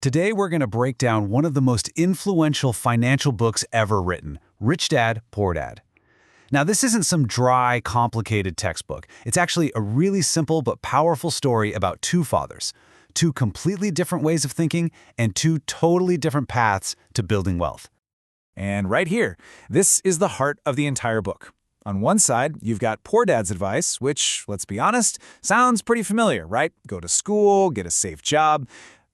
Today, we're going to break down one of the most influential financial books ever written, Rich Dad, Poor Dad. Now, this isn't some dry, complicated textbook. It's actually a really simple but powerful story about two fathers, two completely different ways of thinking, and two totally different paths to building wealth. And right here, this is the heart of the entire book. On one side, you've got Poor Dad's advice, which, let's be honest, sounds pretty familiar, right? Go to school, get a safe job.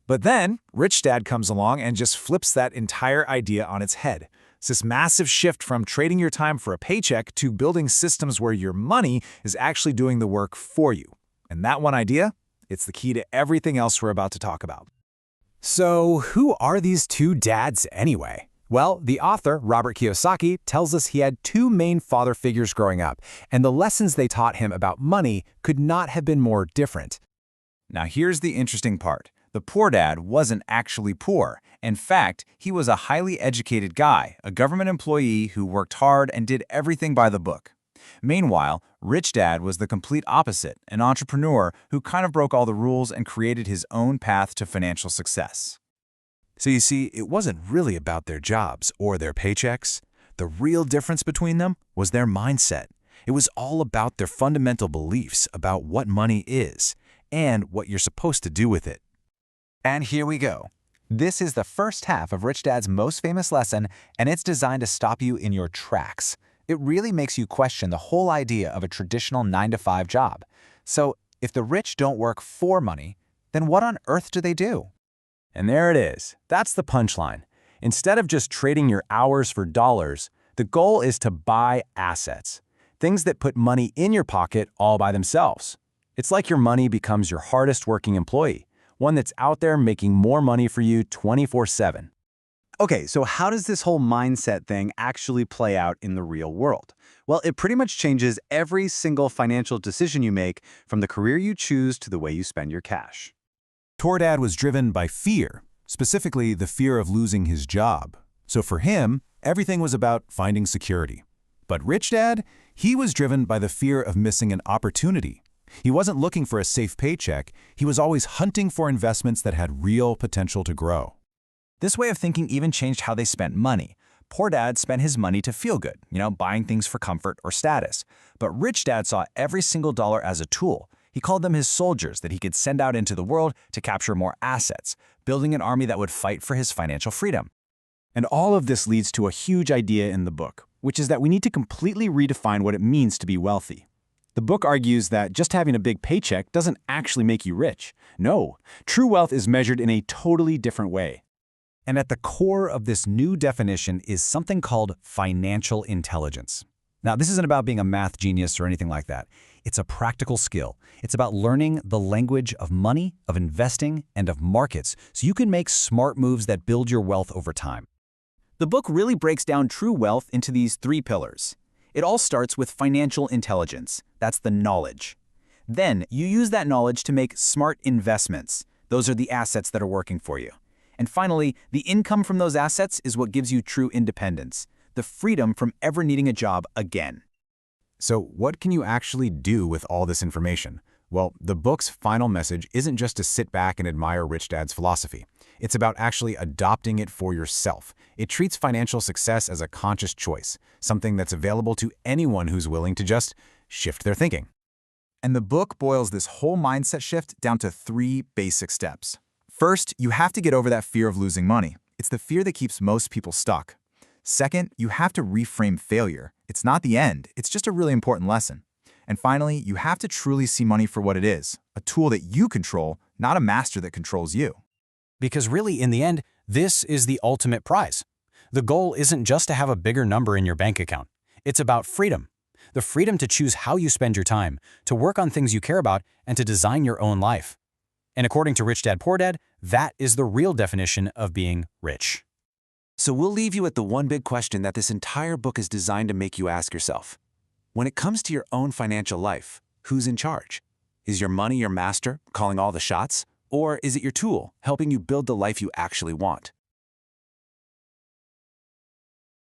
But then, Rich Dad comes along and just flips that entire idea on its head. It's this massive shift from trading your time for a paycheck to building systems where your money is actually doing the work for you. And that one idea, it's the key to everything else we're about to talk about. So, who are these two dads anyway? Well, the author, Robert Kiyosaki, tells us he had two main father figures growing up, and the lessons they taught him about money could not have been more different. Now here's the interesting part. The poor dad wasn't actually poor. In fact, he was a highly educated guy, a government employee who worked hard and did everything by the book. Meanwhile, Rich Dad was the complete opposite, an entrepreneur who kind of broke all the rules and created his own path to financial success. So you see, it wasn't really about their jobs or their paychecks. The real difference between them was their mindset. It was all about their fundamental beliefs about what money is and what you're supposed to do with it. And here we go. This is the first half of Rich Dad's most famous lesson, and it's designed to stop you in your tracks. It really makes you question the whole idea of a traditional 9-to-5 job. So, if the rich don't work for money, then what on earth do they do? And there it is. That's the punchline. Instead of just trading your hours for dollars, the goal is to buy assets. Things that put money in your pocket all by themselves. It's like your money becomes your hardest working employee, one that's out there making more money for you 24/7. Okay, so how does this whole mindset thing actually play out in the real world? Well, it pretty much changes every single financial decision you make, from the career you choose to the way you spend your cash. Poor Dad was driven by fear, specifically the fear of losing his job. So for him, everything was about finding security. But Rich Dad, he was driven by the fear of missing an opportunity. He wasn't looking for a safe paycheck. He was always hunting for investments that had real potential to grow. This way of thinking even changed how they spent money. Poor Dad spent his money to feel good, buying things for comfort or status. But Rich Dad saw every single dollar as a tool. He called them his soldiers that he could send out into the world to capture more assets, building an army that would fight for his financial freedom. And all of this leads to a huge idea in the book, which is that we need to completely redefine what it means to be wealthy. The book argues that just having a big paycheck doesn't actually make you rich. No, true wealth is measured in a totally different way. And at the core of this new definition is something called financial intelligence. Now, this isn't about being a math genius or anything like that. It's a practical skill. It's about learning the language of money, of investing, and of markets so you can make smart moves that build your wealth over time. The book really breaks down true wealth into these three pillars. It all starts with financial intelligence. That's the knowledge. Then you use that knowledge to make smart investments. Those are the assets that are working for you. And finally, the income from those assets is what gives you true independence, the freedom from ever needing a job again. So what can you actually do with all this information? Well, the book's final message isn't just to sit back and admire Rich Dad's philosophy. It's about actually adopting it for yourself. It treats financial success as a conscious choice, something that's available to anyone who's willing to just shift their thinking. And the book boils this whole mindset shift down to 3 basic steps. First, you have to get over that fear of losing money. It's the fear that keeps most people stuck. Second, you have to reframe failure. It's not the end, it's just a really important lesson. And finally, you have to truly see money for what it is, a tool that you control, not a master that controls you. Because really, in the end, this is the ultimate prize. The goal isn't just to have a bigger number in your bank account. It's about freedom. The freedom to choose how you spend your time, to work on things you care about, and to design your own life. And according to Rich Dad, Poor Dad, that is the real definition of being rich. So we'll leave you at the one big question that this entire book is designed to make you ask yourself. When it comes to your own financial life, who's in charge? Is your money your master, calling all the shots? Or is it your tool, helping you build the life you actually want?